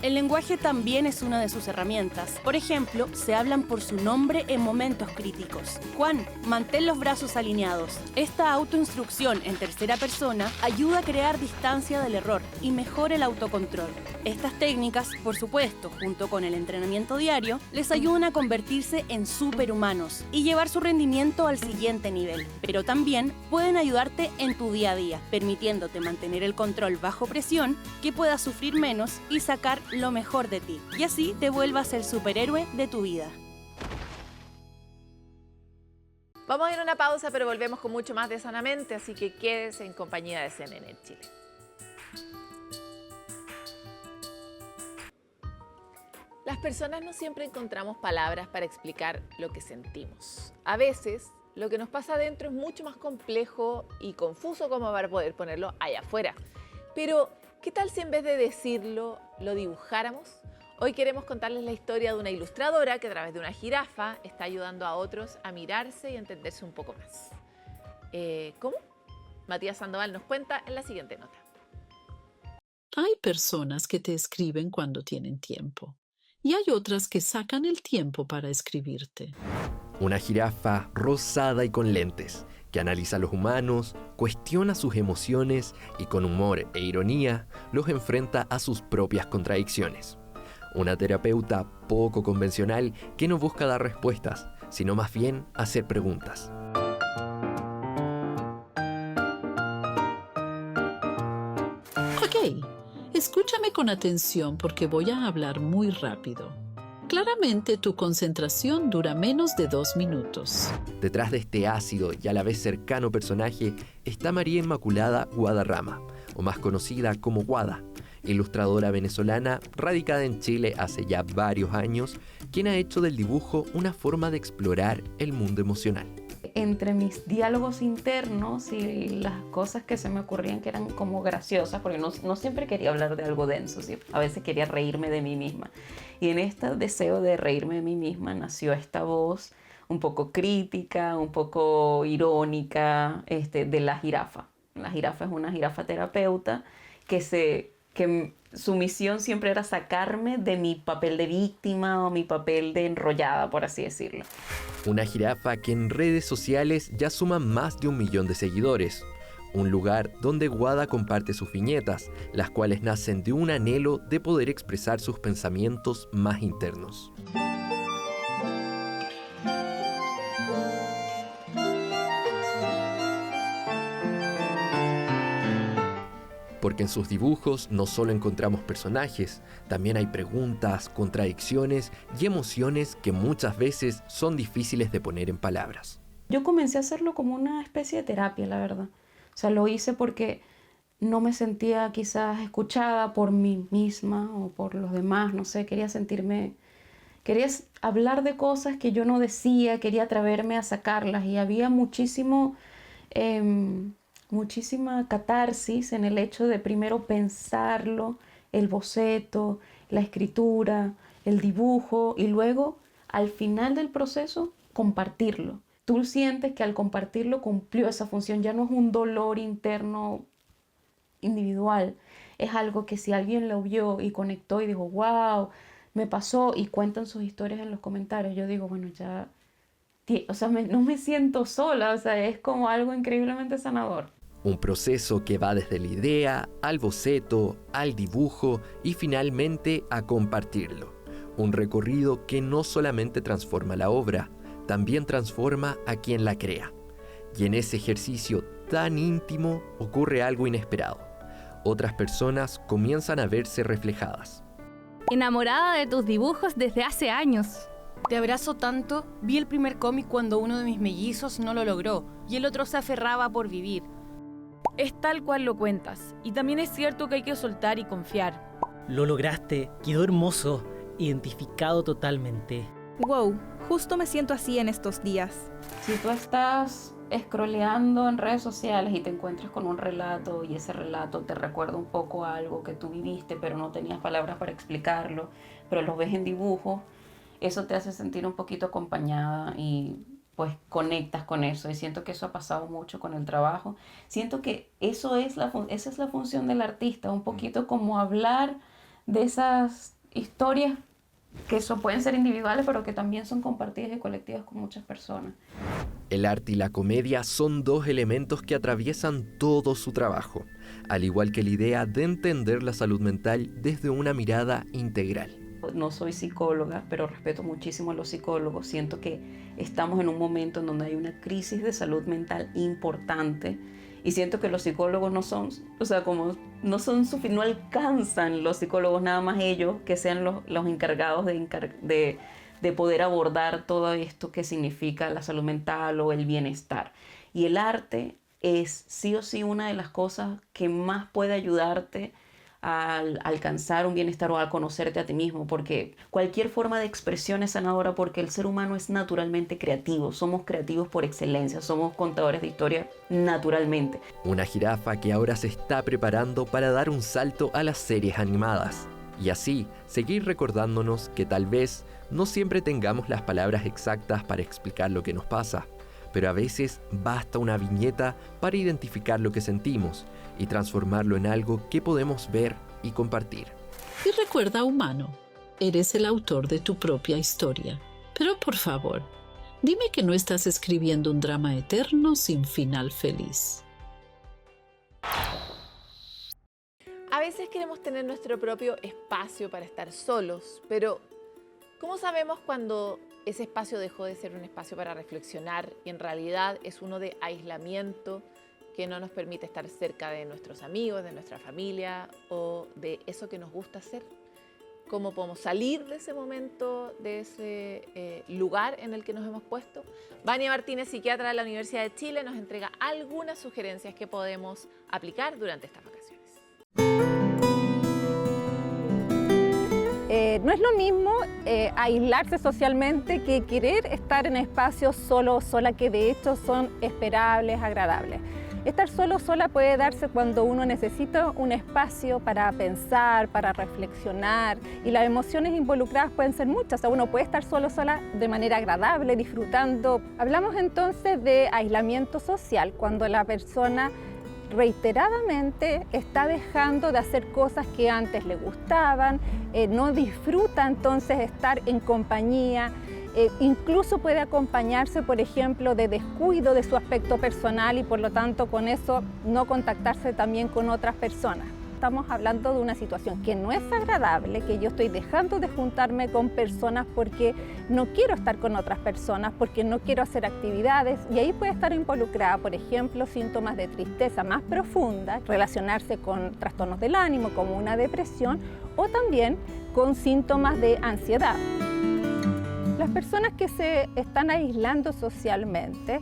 El lenguaje también es una de sus herramientas. Por ejemplo, se hablan por su nombre en momentos críticos. Juan, mantén los brazos alineados. Esta autoinstrucción en tercera persona ayuda a crear distancia del error y mejora el autocontrol. Estas técnicas, por supuesto, junto con el entrenamiento diario, les ayudan a convertirse en superhumanos y llevar su rendimiento al siguiente nivel. Pero también pueden ayudarte en tu día a día, permitiéndote mantener el control bajo presión, que puedas sufrir menos y sacar lo mejor de ti, y así te vuelvas el superhéroe de tu vida. Vamos a ir a una pausa, pero volvemos con mucho más de Sanamente, así que quédese en compañía de CNN Chile. Las personas no siempre encontramos palabras para explicar lo que sentimos. A veces, lo que nos pasa adentro es mucho más complejo y confuso como para poder ponerlo allá afuera. Pero, ¿qué tal si en vez de decirlo, lo dibujáramos? Hoy queremos contarles la historia de una ilustradora que a través de una jirafa está ayudando a otros a mirarse y a entenderse un poco más. ¿Cómo? Matías Sandoval nos cuenta en la siguiente nota. Hay personas que te escriben cuando tienen tiempo y hay otras que sacan el tiempo para escribirte. Una jirafa rosada y con lentes, que analiza a los humanos, cuestiona sus emociones y con humor e ironía los enfrenta a sus propias contradicciones. Una terapeuta poco convencional que no busca dar respuestas, sino más bien hacer preguntas. Ok, escúchame con atención porque voy a hablar muy rápido. Claramente tu concentración dura menos de 2 minutos. Detrás de este ácido y a la vez cercano personaje está María Inmaculada Guadarrama, o más conocida como Guada, ilustradora venezolana radicada en Chile hace ya varios años, quien ha hecho del dibujo una forma de explorar el mundo emocional. Entre mis diálogos internos y las cosas que se me ocurrían que eran como graciosas, porque no siempre quería hablar de algo denso, ¿sí? A veces quería reírme de mí misma. Y en este deseo de reírme de mí misma nació esta voz un poco crítica, un poco irónica de la jirafa. La jirafa es una jirafa terapeuta que su misión siempre era sacarme de mi papel de víctima o mi papel de enrollada, por así decirlo. Una jirafa que en redes sociales ya suma más de 1 millón de seguidores. Un lugar donde Guada comparte sus viñetas, las cuales nacen de un anhelo de poder expresar sus pensamientos más internos. Porque en sus dibujos no solo encontramos personajes, también hay preguntas, contradicciones y emociones que muchas veces son difíciles de poner en palabras. Yo comencé a hacerlo como una especie de terapia, la verdad. O sea, lo hice porque no me sentía quizás escuchada por mí misma o por los demás, no sé, quería hablar de cosas que yo no decía, quería atreverme a sacarlas y había muchísima catarsis en el hecho de primero pensarlo, el boceto, la escritura, el dibujo y luego al final del proceso compartirlo. Tú sientes que al compartirlo cumplió esa función, ya no es un dolor interno individual, es algo que si alguien lo vio y conectó y dijo, wow, me pasó, y cuentan sus historias en los comentarios, yo digo, bueno, ya, o sea, no me siento sola, o sea, es como algo increíblemente sanador. Un proceso que va desde la idea, al boceto, al dibujo y finalmente a compartirlo. Un recorrido que no solamente transforma la obra, también transforma a quien la crea. Y en ese ejercicio tan íntimo ocurre algo inesperado. Otras personas comienzan a verse reflejadas. Enamorada de tus dibujos desde hace años. Te abrazo tanto, vi el primer cómic cuando uno de mis mellizos no lo logró y el otro se aferraba por vivir. Es tal cual lo cuentas, y también es cierto que hay que soltar y confiar. Lo lograste, quedó hermoso, identificado totalmente. Wow, justo me siento así en estos días. Si tú estás scrolleando en redes sociales y te encuentras con un relato y ese relato te recuerda un poco a algo que tú viviste pero no tenías palabras para explicarlo, pero lo ves en dibujo, eso te hace sentir un poquito acompañada y pues conectas con eso, y siento que eso ha pasado mucho con el trabajo. Siento que esa es la función del artista, un poquito como hablar de esas historias que pueden ser individuales, pero que también son compartidas y colectivas con muchas personas. El arte y la comedia son dos elementos que atraviesan todo su trabajo, al igual que la idea de entender la salud mental desde una mirada integral. No soy psicóloga, pero respeto muchísimo a los psicólogos. Siento que estamos en un momento en donde hay una crisis de salud mental importante, y siento que los psicólogos no alcanzan los psicólogos nada más ellos que sean los encargados de poder abordar todo esto que significa la salud mental o el bienestar. Y el arte es sí o sí una de las cosas que más puede ayudarte a alcanzar un bienestar o a conocerte a ti mismo, porque cualquier forma de expresión es sanadora, porque el ser humano es naturalmente creativo, somos creativos por excelencia, somos contadores de historia naturalmente. Una jirafa que ahora se está preparando para dar un salto a las series animadas, y así seguir recordándonos que tal vez no siempre tengamos las palabras exactas para explicar lo que nos pasa, pero a veces basta una viñeta para identificar lo que sentimos y transformarlo en algo que podemos ver y compartir. Y recuerda, humano, eres el autor de tu propia historia. Pero por favor, dime que no estás escribiendo un drama eterno sin final feliz. A veces queremos tener nuestro propio espacio para estar solos, pero ¿cómo sabemos cuando ese espacio dejó de ser un espacio para reflexionar y en realidad es uno de aislamiento que no nos permite estar cerca de nuestros amigos, de nuestra familia o de eso que nos gusta hacer? ¿Cómo podemos salir de ese momento, de ese lugar en el que nos hemos puesto? Vania Martínez, psiquiatra de la Universidad de Chile, nos entrega algunas sugerencias que podemos aplicar durante estas vacaciones. No es lo mismo aislarse socialmente que querer estar en espacios solo o sola, que de hecho son esperables, agradables. Estar solo o sola puede darse cuando uno necesita un espacio para pensar, para reflexionar, y las emociones involucradas pueden ser muchas. O sea, uno puede estar solo o sola de manera agradable, disfrutando. Hablamos entonces de aislamiento social, cuando la persona reiteradamente está dejando de hacer cosas que antes le gustaban, no disfruta entonces estar en compañía, incluso puede acompañarse, por ejemplo, de descuido de su aspecto personal y por lo tanto con eso no contactarse también con otras personas. Estamos hablando de una situación que no es agradable, que yo estoy dejando de juntarme con personas porque no quiero estar con otras personas, porque no quiero hacer actividades, y ahí puede estar involucrada, por ejemplo, síntomas de tristeza más profunda, relacionarse con trastornos del ánimo como una depresión o también con síntomas de ansiedad. Las personas que se están aislando socialmente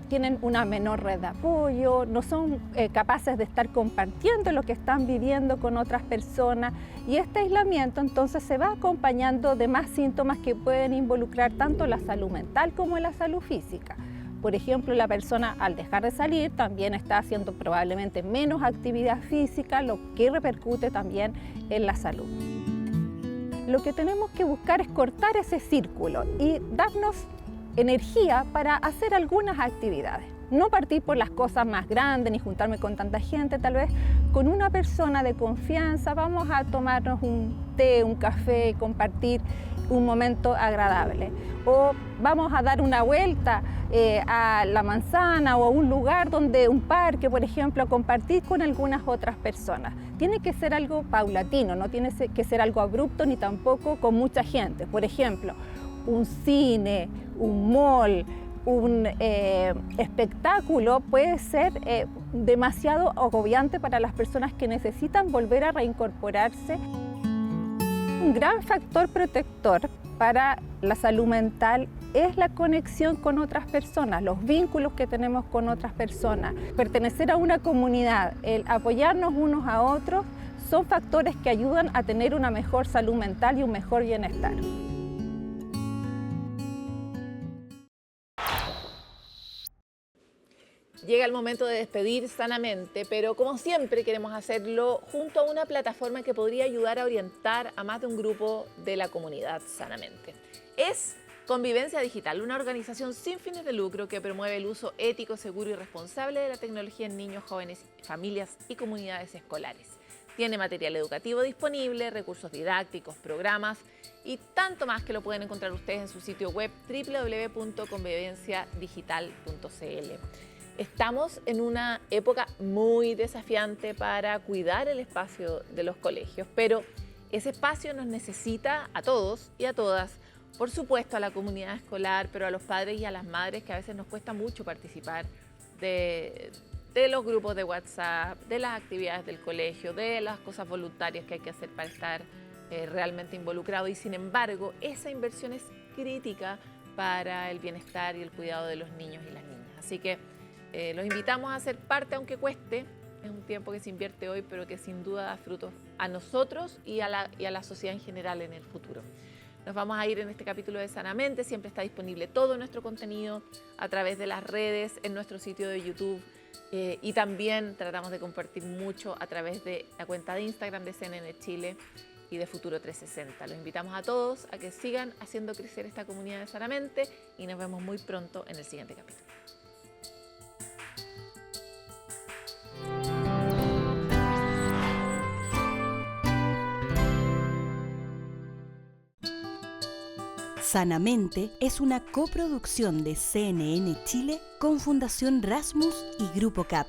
tienen una menor red de apoyo, no son capaces de estar compartiendo lo que están viviendo con otras personas, y este aislamiento entonces se va acompañando de más síntomas que pueden involucrar tanto la salud mental como la salud física. Por ejemplo, la persona al dejar de salir también está haciendo probablemente menos actividad física, lo que repercute también en la salud. Lo que tenemos que buscar es cortar ese círculo y darnos energía para hacer algunas actividades. No partir por las cosas más grandes ni juntarme con tanta gente, tal vez con una persona de confianza vamos a tomarnos un té, un café, compartir un momento agradable. O vamos a dar una vuelta a la manzana o a un lugar donde un parque, por ejemplo, a compartir con algunas otras personas. Tiene que ser algo paulatino, no tiene que ser algo abrupto ni tampoco con mucha gente. Por ejemplo, un cine, un mall, un espectáculo puede ser demasiado agobiante para las personas que necesitan volver a reincorporarse. Un gran factor protector para la salud mental es la conexión con otras personas, los vínculos que tenemos con otras personas. Pertenecer a una comunidad, el apoyarnos unos a otros, son factores que ayudan a tener una mejor salud mental y un mejor bienestar. Llega el momento de despedir sanamente, pero como siempre queremos hacerlo junto a una plataforma que podría ayudar a orientar a más de un grupo de la comunidad sanamente. Es Convivencia Digital, una organización sin fines de lucro que promueve el uso ético, seguro y responsable de la tecnología en niños, jóvenes, familias y comunidades escolares. Tiene material educativo disponible, recursos didácticos, programas y tanto más que lo pueden encontrar ustedes en su sitio web www.convivenciadigital.cl. Estamos en una época muy desafiante para cuidar el espacio de los colegios, pero ese espacio nos necesita a todos y a todas, por supuesto a la comunidad escolar, pero a los padres y a las madres que a veces nos cuesta mucho participar de los grupos de WhatsApp, de las actividades del colegio, de las cosas voluntarias que hay que hacer para estar realmente involucrado y sin embargo esa inversión es crítica para el bienestar y el cuidado de los niños y las niñas. Así que los invitamos a ser parte, aunque cueste. Es un tiempo que se invierte hoy, pero que sin duda da frutos a nosotros y a la sociedad en general en el futuro. Nos vamos a ir en este capítulo de Sanamente. Siempre está disponible todo nuestro contenido a través de las redes, en nuestro sitio de YouTube. Y también tratamos de compartir mucho a través de la cuenta de Instagram de CNN Chile y de Futuro 360. Los invitamos a todos a que sigan haciendo crecer esta comunidad de Sanamente y nos vemos muy pronto en el siguiente capítulo. Sanamente es una coproducción de CNN Chile con Fundación Rasmus y Grupo CAP.